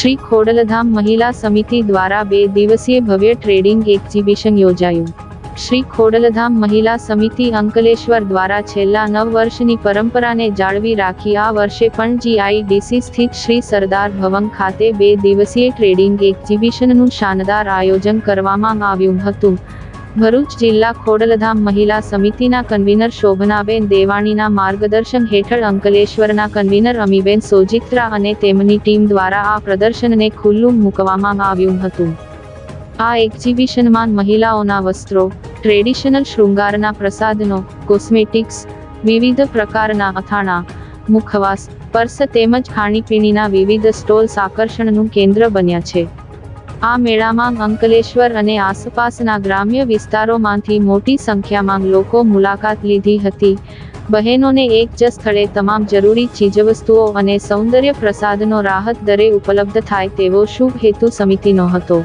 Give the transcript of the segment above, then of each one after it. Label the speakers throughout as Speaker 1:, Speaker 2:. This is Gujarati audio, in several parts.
Speaker 1: શ્રી ખોડલધામ મહિલા સમિતિ દ્વારા 2 દિવસીય ભવ્ય ટ્રેડિંગ એક્ઝિબિશન યોજાયું। શ્રી ખોડલધામ મહિલા સમિતિ અંકલેશ્વર દ્વારા છેલ્લા 9 વર્ષની પરંપરાને જાળવી રાખી આ વર્ષે પણ જીઆઈડીસી સ્થિત શ્રી સરદાર ભવન ખાતે 2 દિવસીય ટ્રેડિંગ એક્ઝિબિશનનું શાનદાર આયોજન કરવામાં આવ્યું હતું। ભરૂચ જિલ્લા ખોડલધામ મહિલા સમિતિના કન્વીનર શોભનાબેન દેવાણીના માર્ગદર્શન હેઠળ અંકલેશ્વરના કન્વીનર અમીબેન સોજિત્રા અને તેમની ટીમ દ્વારા આ પ્રદર્શનને ખુલ્લું મૂકવામાં આવ્યું હતું। આ એક્ઝિબિશનમાં મહિલાઓના વસ્ત્રો, ટ્રેડિશનલ શૃંગારના પ્રસાધનો, કોસ્મેટિક્સ, વિવિધ પ્રકારના અથાણા, મુખવાસ, પર્સ તેમજ ખાણીપીણીના વિવિધ સ્ટોલ્સ આકર્ષણનું કેન્દ્ર બન્યા છે। આ મેળામાં અંકલેશ્વર અને આસપાસના ગ્રામ્ય વિસ્તારોમાંથી મોટી સંખ્યામાં લોકો મુલાકાત લીધી હતી। બહેનોને એક જ સ્થળે તમામ જરૂરી ચીજવસ્તુઓ અને સૌંદર્ય પ્રસાધનો રાહત દરે ઉપલબ્ધ થાય તેવો શુભ હેતુ સમિતિનો હતો।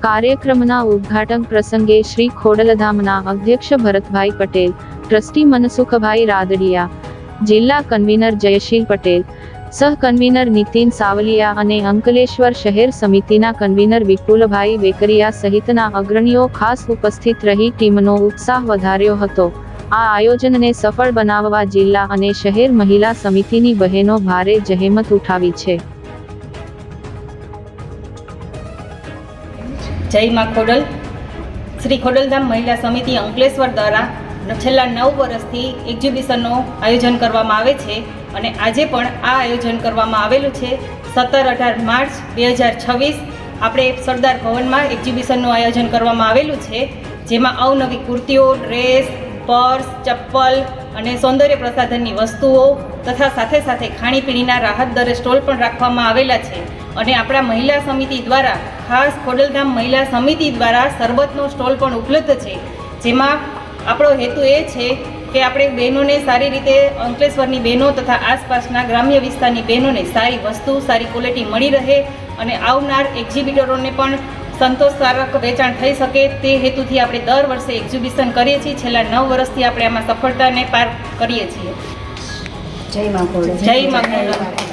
Speaker 1: કાર્યક્રમના ઉદ્ઘાટન પ્રસંગે શ્રી ખોડલધામના અધ્યક્ષ ભરતભાઈ પટેલ, ટ્રસ્ટી મનસુખભાઈ રાદડિયા, જિલ્લા કન્વીનર જયશીલ પટેલ, સહ કન્વીનર નીતિન સાવલિયા અને અંકલેશ્વર શહેર સમિતિના કન્વીનર વિપુલભાઈ વેકરિયા સહિતના અગ્રણીઓ ખાસ ઉપસ્થિત રહી ટીમનો ઉત્સાહ વધાર્યો હતો। આ આયોજનને સફળ બનાવવા જિલ્લા અને શહેર મહિલા સમિતિની બહેનો ભારે જહેમત ઉઠાવી છે।
Speaker 2: જય માં ખોડલ। શ્રી ખોડલધામ મહિલા સમિતિ અંકલેશ્વર દ્વારા છેલ્લા 9 વર્ષથી એક્ઝિબિશનનું આયોજન કરવામાં આવે છે અને આજે પણ આ આયોજન કરવામાં આવેલું છે। 17-18 માર્ચ 2026 આપણે સરદાર ભવનમાં એક્ઝિબિશનનું આયોજન કરવામાં આવેલું છે, જેમાં અવનવી કુર્તીઓ, ડ્રેસ, પર્સ, ચપ્પલ અને સૌંદર્ય પ્રસાધનની વસ્તુઓ તથા સાથે સાથે ખાણીપીણીના રાહત દરે સ્ટોલ પણ રાખવામાં આવેલા છે। અને આપણા મહિલા સમિતિ દ્વારા ખાસ ખોડલધામ મહિલા સમિતિ દ્વારા શરબતનો સ્ટોલ પણ ઉપલબ્ધ છે, જેમાં આપણો હેતુ એ છે કે આપણે બહેનોને સારી રીતે અંકલેશ્વરની બહેનો તથા આસપાસના ગ્રામ્ય વિસ્તારની બહેનોને સારી વસ્તુ, સારી ક્વોલિટી મળી રહે અને આવનાર એક્ઝિબિટરોને પણ સંતોષકારક વેચાણ થઈ શકે તે હેતુથી આપણે દર વર્ષે એક્ઝિબિશન કરીએ છીએ। છેલ્લા 9 વર્ષથી આપણે આમાં સફળતાને પાર કરીએ છીએ।
Speaker 3: જય માં ખોડલ।
Speaker 2: જય માં ખોડલ।